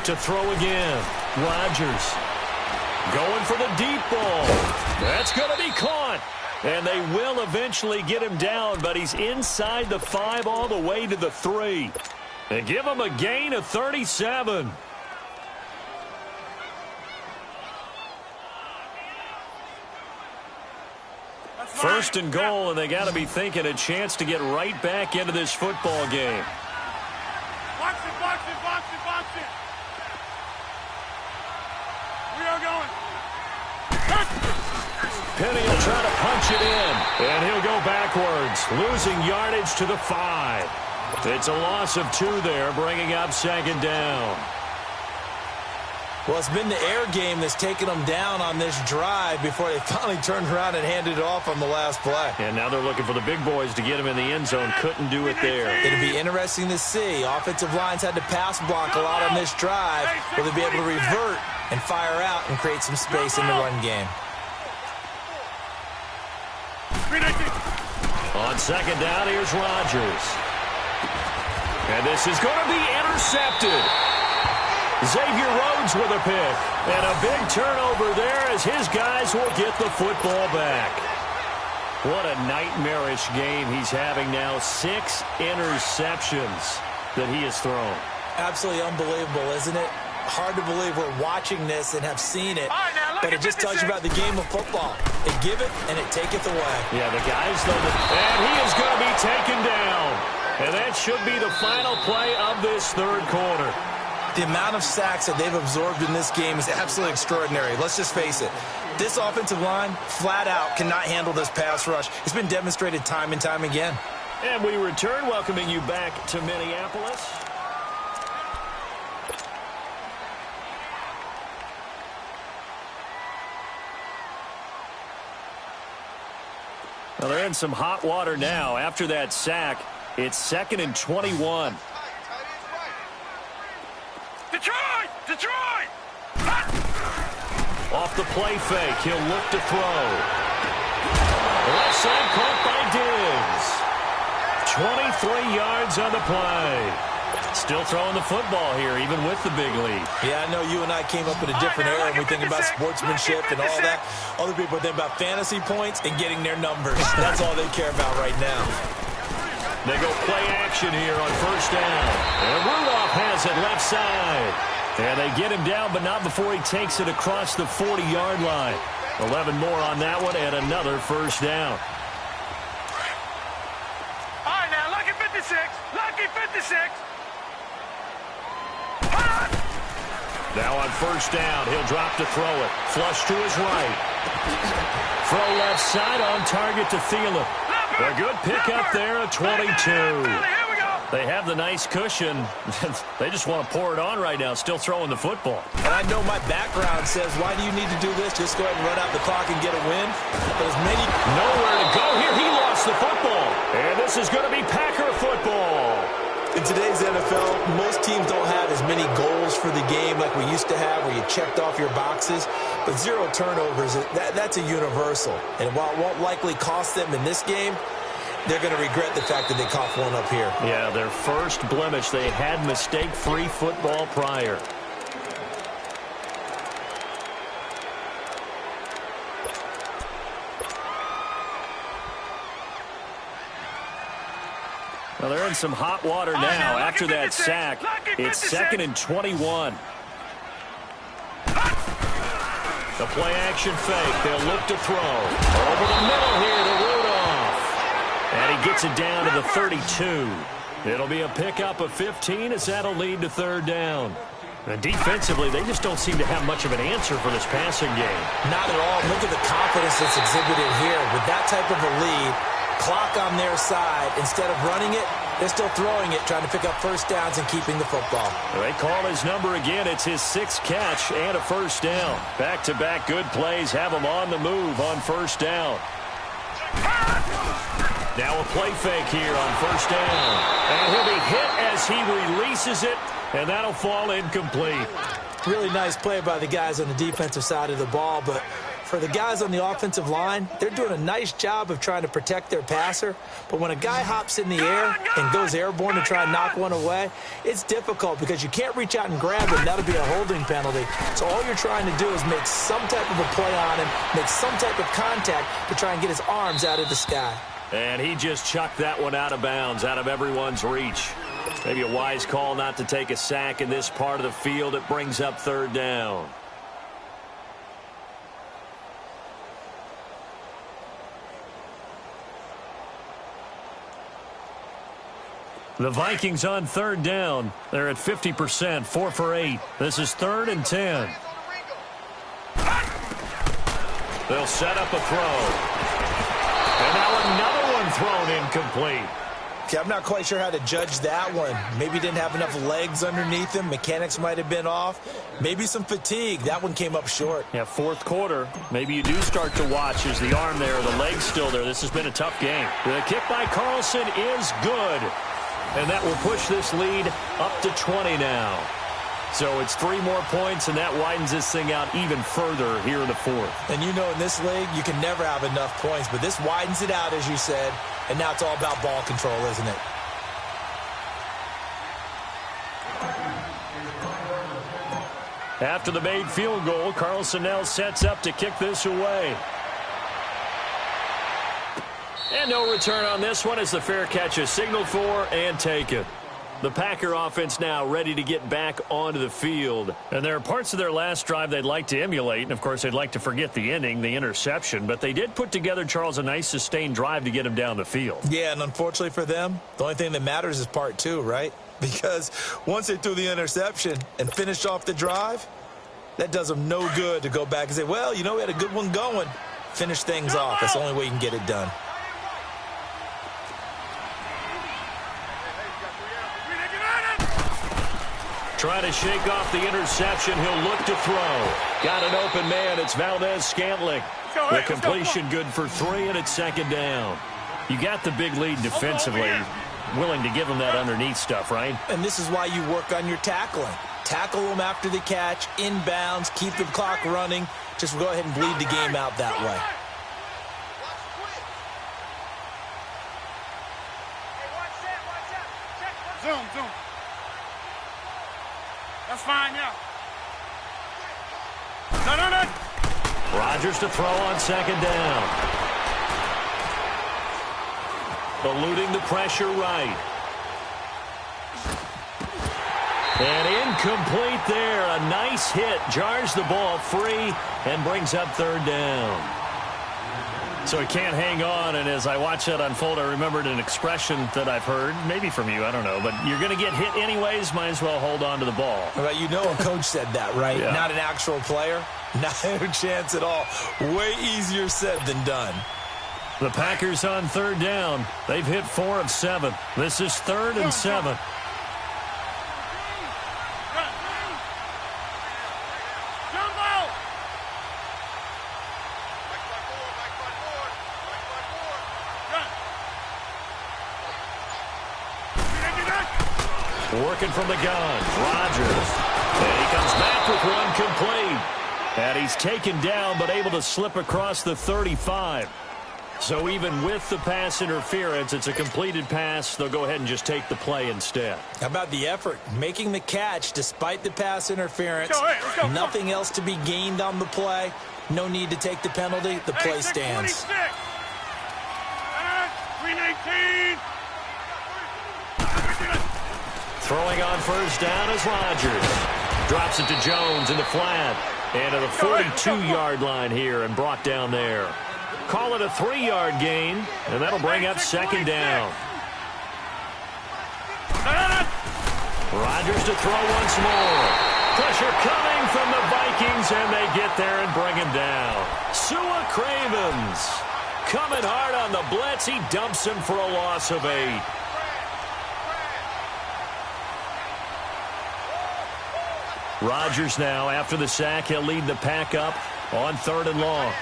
To throw again, Rodgers going for the deep ball. That's going to be caught. And they will eventually get him down, but he's inside the 5 all the way to the 3. They give him a gain of 37. First and goal, and they got to be thinking a chance to get right back into this football game. Box it. We are going. Penny will try to punch it in, and he'll go backwards, losing yardage to the 5. It's a loss of 2 there, bringing up second down. Well, it's been the air game that's taken them down on this drive before they finally turned around and handed it off on the last play. And now they're looking for the big boys to get him in the end zone. Couldn't do it there. It'll be interesting to see. Offensive lines had to pass block a lot on this drive. Will they be able to revert and fire out and create some space in the run game? On second down, here's Rodgers. And this is going to be intercepted. Xavier Rhodes with a pick. And a big turnover there as his guys will get the football back. What a nightmarish game he's having now. 6 interceptions that he has thrown. Absolutely unbelievable, isn't it? Hard to believe we're watching this and have seen it. But it just tells you about the game of football. It give it and it taketh away. Yeah, the guys, though, and he is going to be taken down. And that should be the final play of this third quarter. The amount of sacks that they've absorbed in this game is absolutely extraordinary. Let's just face it. This offensive line, flat out, cannot handle this pass rush. It's been demonstrated time and time again. And we return, welcoming you back to Minneapolis. Well, they're in some hot water now. After that sack, it's 2nd and 21. Detroit! Off the play fake, he'll look to throw. Left side caught by Diggs. 23 yards on the play. Still throwing the football here, even with the big lead. Yeah, I know you and I came up in a different era, and we think about sportsmanship and all that. Other people think about fantasy points and getting their numbers. That's all they care about right now. They go play action here on first down. And Rudolph has it left side. And they get him down, but not before he takes it across the 40-yard line. 11 more on that one, and another first down. All right, now, lucky 56. Lucky 56. Now on first down, he'll drop to throw it. Flush to his right. Throw left side on target to Thielen. A good pickup there at 22. They have the nice cushion. They just want to pour it on right now, still throwing the football. And I know my background says, why do you need to do this? Just go ahead and run out the clock and get a win. But as many... Nowhere to go here. He lost the football. And this is going to be Packer football. In today's NFL, most teams don't have as many goals for the game like we used to have, where you checked off your boxes. But 0 turnovers, that's a universal. And while it won't likely cost them in this game, they're going to regret the fact that they coughed one up here. Yeah, their first blemish. They had mistake-free football prior. Well, they're in some hot water now after that sack. It's 2nd and 21. The play-action fake. They'll look to throw. Over the middle here to Rudolph. And he gets it down to the 32. It'll be a pickup of 15 as that'll lead to third down. And defensively, they just don't seem to have much of an answer for this passing game. Not at all. Look at the confidence that's exhibited here. With that type of a lead, clock on their side, instead of running it, they're still throwing it, trying to pick up first downs and keeping the football. They call his number again. It's his 6th catch and a first down. Back-to-back good plays have him on the move on first down. Now a play fake here on first down. And he'll be hit as he releases it, and that'll fall incomplete. Really nice play by the guys on the defensive side of the ball, but for the guys on the offensive line, they're doing a nice job of trying to protect their passer. But when a guy hops in the air and goes airborne to try and knock one away, it's difficult because you can't reach out and grab him. That'll be a holding penalty. So all you're trying to do is make some type of a play on him, make some type of contact to try and get his arms out of the sky. And he just chucked that one out of bounds, out of everyone's reach. Maybe a wise call not to take a sack in this part of the field. It brings up third down. The Vikings on third down. They're at 50%, 4 for 8. This is 3rd and 10. They'll set up a throw. And now another one thrown incomplete. Okay, I'm not quite sure how to judge that one. Maybe didn't have enough legs underneath him. Mechanics might have been off. Maybe some fatigue. That one came up short. Yeah, 4th quarter. Maybe you do start to watch as the arm there, the leg's still there. This has been a tough game. The kick by Carlson is good. And that will push this lead up to 20 now. So it's 3 more points, and that widens this thing out even further here in the 4th. And you know in this league, you can never have enough points. But this widens it out, as you said. And now it's all about ball control, isn't it? After the made field goal, Carlson now sets up to kick this away. And no return on this one as the fair catch is signaled for and taken. The Packer offense now ready to get back onto the field. And there are parts of their last drive they'd like to emulate. And, of course, they'd like to forget the ending, the interception. But they did put together, Charles, a nice sustained drive to get him down the field. Yeah, and unfortunately for them, the only thing that matters is part 2, right? Because once they threw the interception and finished off the drive, that does them no good to go back and say, well, you know, we had a good one going. Finish things off. That's the only way you can get it done. Trying to shake off the interception. He'll look to throw. Got an open man. It's Valdez-Scantling. The completion good for 3, and it's 2nd down. You got the big lead defensively. Willing to give him that underneath stuff, right? And this is why you work on your tackling. Tackle them after the catch, inbounds, keep the clock running. Just go ahead and bleed the game out that way. Zoom. That's fine, yeah. No. Rodgers to throw on second down. Eluding the pressure right. And incomplete there. A nice hit. Jars the ball free and brings up third down. So he can't hang on, and as I watch that unfold, I remembered an expression that I've heard, maybe from you, I don't know, but you're going to get hit anyways, might as well hold on to the ball. Well, you know a coach said that, right? Yeah. Not an actual player. Not a chance at all. Way easier said than done. The Packers on third down. They've hit 4 of 7. This is 3rd and 7. Working from the gun, Rodgers. And he comes back with one complete. And he's taken down, but able to slip across the 35. So even with the pass interference, it's a completed pass. They'll go ahead and just take the play instead. How about the effort? Making the catch despite the pass interference. Let's go. Nothing else to be gained on the play. No need to take the penalty. The play stands. 319. Throwing on first down is Rodgers. Drops it to Jones in the flat. And to the 42-yard line here and brought down there. Call it a 3-yard gain, and that'll bring up second down. Rodgers to throw once more. Pressure coming from the Vikings, and they get there and bring him down. Sua Cravens coming hard on the blitz. He dumps him for a loss of 8. Rodgers now, after the sack, he'll lead the pack up on 3rd and long.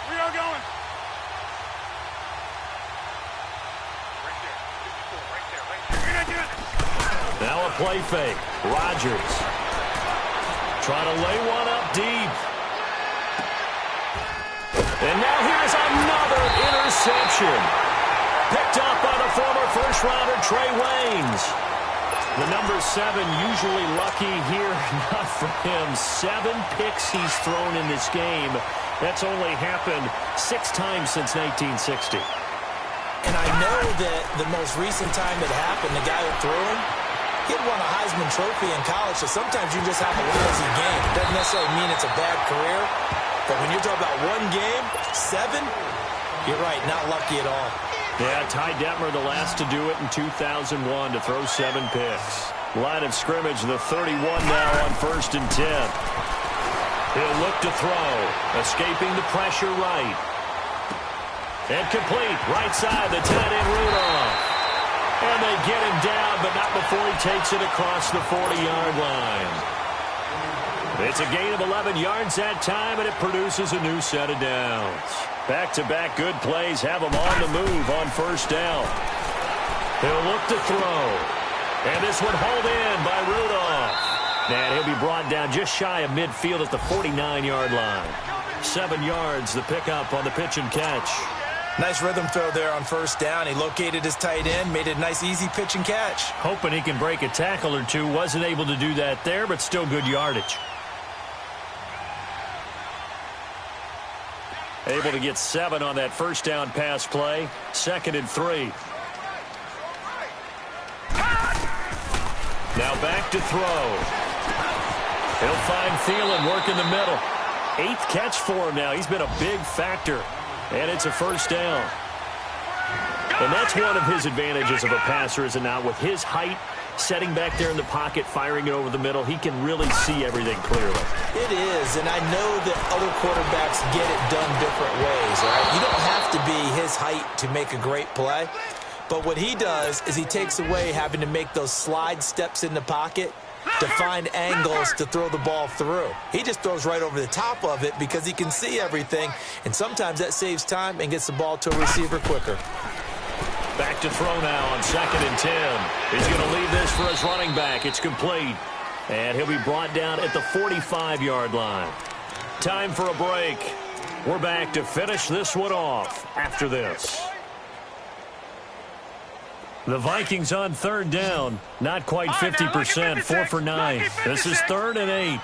We are going. Now a play fake. Rodgers trying to lay one up deep. And now here's another interception. Picked up by the former first-rounder Trey Waynes. The number 7 usually lucky here. Not for him. 7 picks he's thrown in this game. That's only happened 6 times since 1960. And I know that the most recent time it happened, the guy who threw him, he had won a Heisman Trophy in college, so sometimes you just have a lousy game. It doesn't necessarily mean it's a bad career. But when you're talking about one game, 7, you're right, not lucky at all. Yeah, Ty Detmer the last to do it in 2001 to throw 7 picks. Line of scrimmage, the 31 now on 1st and 10. He'll look to throw, escaping the pressure right. And complete, right side, the tight end Rudolph. And they get him down, but not before he takes it across the 40-yard line. It's a gain of 11 yards that time, and it produces a new set of downs. Back-to-back good plays have him on the move on first down. He'll look to throw. And this one hauled in by Rudolph. And he'll be brought down just shy of midfield at the 49-yard line. 7 yards, the pickup on the pitch and catch. Nice rhythm throw there on first down. He located his tight end, made it a nice, easy pitch and catch. Hoping he can break a tackle or two. Wasn't able to do that there, but still good yardage. Able to get 7 on that first down pass play. 2nd and 3. Now back to throw. He'll find Thielen working the middle. 8th catch for him now. He's been a big factor. And it's a first down. And that's one of his advantages of a passer, is it not? With his height, setting back there in the pocket, firing it over the middle, he can really see everything clearly. It is, and I know that other quarterbacks get it done different ways, right? You don't have to be his height to make a great play. But what he does is he takes away having to make those slide steps in the pocket to find angles to throw the ball through. He just throws right over the top of it because he can see everything, and sometimes that saves time and gets the ball to a receiver quicker. Back to throw now on 2nd and 10. He's going to leave this for his running back. It's complete. And he'll be brought down at the 45-yard line. Time for a break. We're back to finish this one off after this. The Vikings on third down. Not quite 50%, 4 for 9. This is 3rd and 8.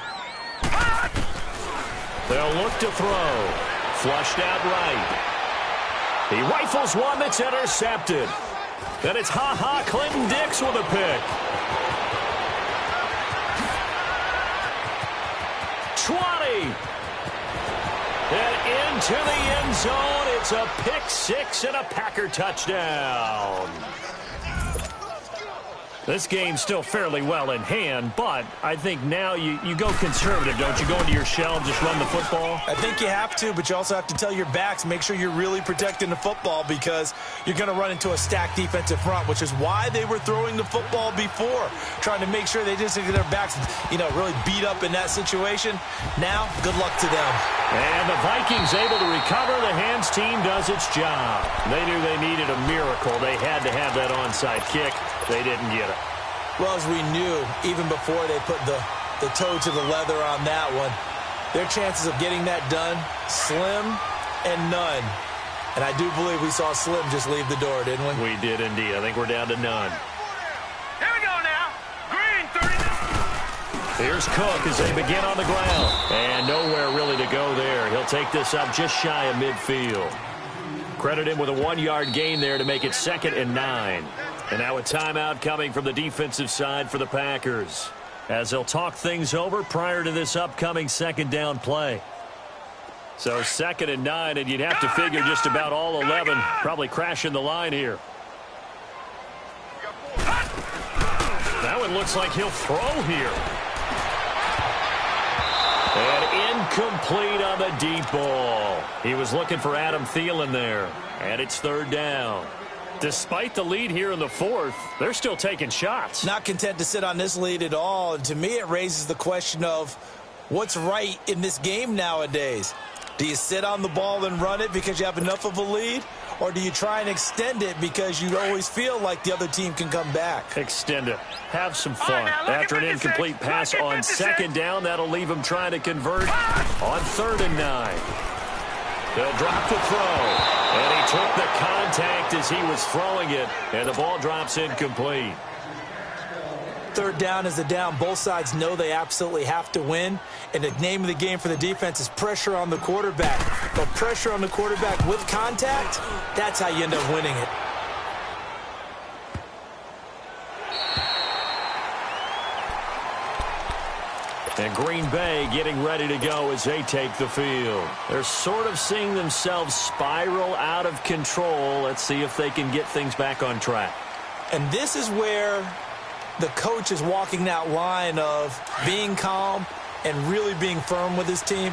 They'll look to throw. Flushed out right. He rifles one that's intercepted. Then it's Clinton Dix with a pick. 20. And into the end zone. It's a pick six and a Packer touchdown. This game's still fairly well in hand, but I think now you go conservative, don't you? Go into your shell and just run the football? I think you have to, but you also have to tell your backs, make sure you're really protecting the football because you're going to run into a stacked defensive front, which is why they were throwing the football before, trying to make sure they didn't get their backs, really beat up in that situation. Now, good luck to them. And the Vikings able to recover. The hands team does its job. They knew they needed a miracle. They had to have that onside kick. They didn't get it. Well, as we knew, even before they put the toe to the leather on that one, their chances of getting that done, slim and none. And I do believe we saw Slim just leave the door, didn't we? We did indeed. I think we're down to none. Here we go now. Green, 30. Here's Cook as they begin on the ground. And nowhere really to go there. He'll take this up just shy of midfield. Credit him with a 1-yard gain there to make it 2nd and 9. And now a timeout coming from the defensive side for the Packers, as they'll talk things over prior to this upcoming 2nd down play. So 2nd and 9, and you'd have to figure just about all 11 probably crashing the line here. That one looks like he'll throw here. And incomplete on the deep ball. He was looking for Adam Thielen there, and it's 3rd down. Despite the lead here in the 4th, they're still taking shots. Not content to sit on this lead at all. And to me, it raises the question of what's right in this game nowadays. Do you sit on the ball and run it because you have enough of a lead? Or do you try and extend it because you always feel like the other team can come back? Extend it. Have some fun. After an incomplete pass on 2nd down, that'll leave them trying to convert on 3rd and 9. They'll drop the throw. And he took the contact as he was throwing it. And the ball drops incomplete. 3rd down is the down. Both sides know they absolutely have to win. And the name of the game for the defense is pressure on the quarterback. But pressure on the quarterback with contact, that's how you end up winning it. And Green Bay getting ready to go as they take the field. They're sort of seeing themselves spiral out of control. Let's see if they can get things back on track. And this is where the coach is walking that line of being calm and really being firm with his team.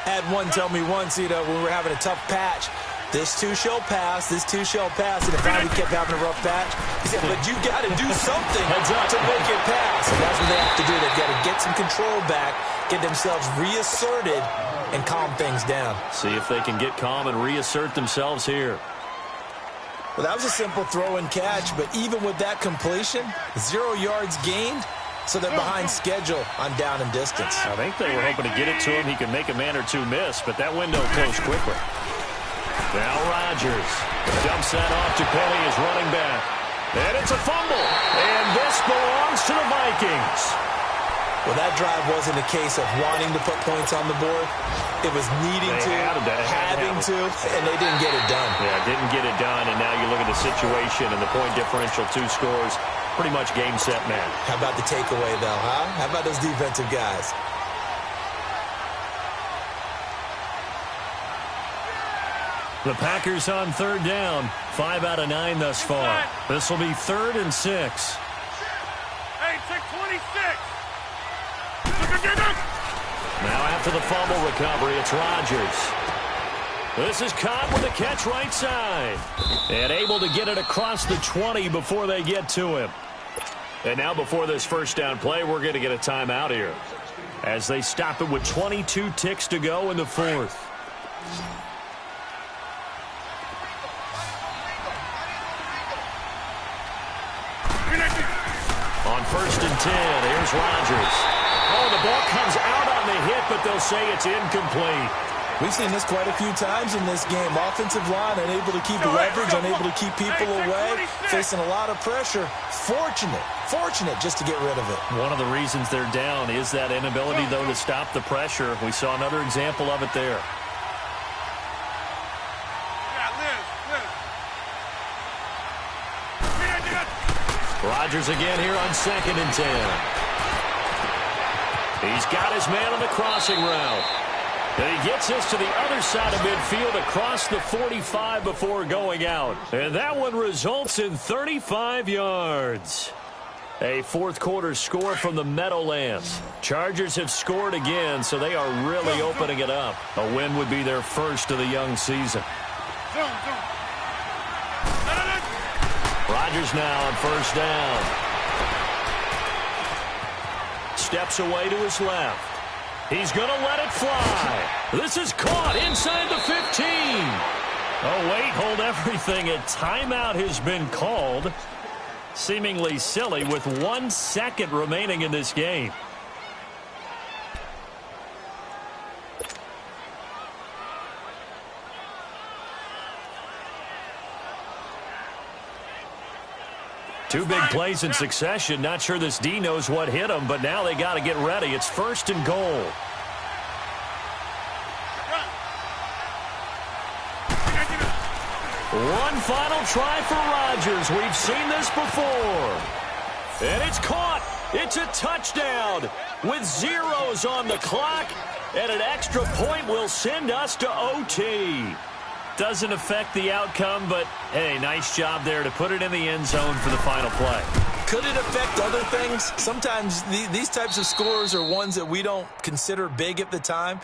I had one tell me once, when we were having a tough patch, this too shall pass, this too shall pass. And if I kept having a rough patch, he said, but you got to do something to make it pass. And that's what they have to do. They've got to get some control back, get themselves reasserted, and calm things down. See if they can get calm and reassert themselves here. Well, that was a simple throw and catch, but even with that completion, 0 yards gained, so they're behind schedule on down and distance. I think they were hoping to get it to him. He could make a man or two miss, but that window closed quickly. Now Rodgers dumps that off to Penny as running back. And it's a fumble. And this belongs to the Vikings. Well, that drive wasn't a case of wanting to put points on the board. It was needing to, having to, and they didn't get it done. Yeah, didn't get it done, and now you look at the situation and the point differential, 2 scores, pretty much game, set, match. How about the takeaway, though, huh? How about those defensive guys? The Packers on 3rd down, 5 out of 9 thus far. This will be 3rd and 6. Hey, 626. Now after the fumble recovery, it's Rodgers. This is caught with a catch right side. And able to get it across the 20 before they get to him. And now before this 1st down play, we're going to get a timeout here, as they stop it with 22 ticks to go in the 4th. On 1st and 10, here's Rodgers. Oh, the ball comes out on the hit, but they'll say it's incomplete. We've seen this quite a few times in this game. Offensive line unable to keep leverage, unable to keep people away, facing a lot of pressure. Fortunate just to get rid of it. One of the reasons they're down is that inability, though, to stop the pressure. We saw another example of it there. Rodgers again here on 2nd and 10. He's got his man on the crossing route. And he gets us to the other side of midfield across the 45 before going out. And that one results in 35 yards. A fourth-quarter score from the Meadowlands. Chargers have scored again, so they are really opening it up. A win would be their first of the young season. Rodgers now on 1st down. Steps away to his left. He's going to let it fly. This is caught inside the 15. Oh, wait, hold everything. A timeout has been called. Seemingly silly with 1 second remaining in this game. Two big plays in succession. Not sure this D knows what hit him, but now they got to get ready. It's 1st and goal. One final try for Rodgers. We've seen this before. And it's caught. It's a touchdown with zeros on the clock. And an extra point will send us to OT. Doesn't affect the outcome, but, hey, nice job there to put it in the end zone for the final play. Could it affect other things? Sometimes these types of scores are ones that we don't consider big at the time.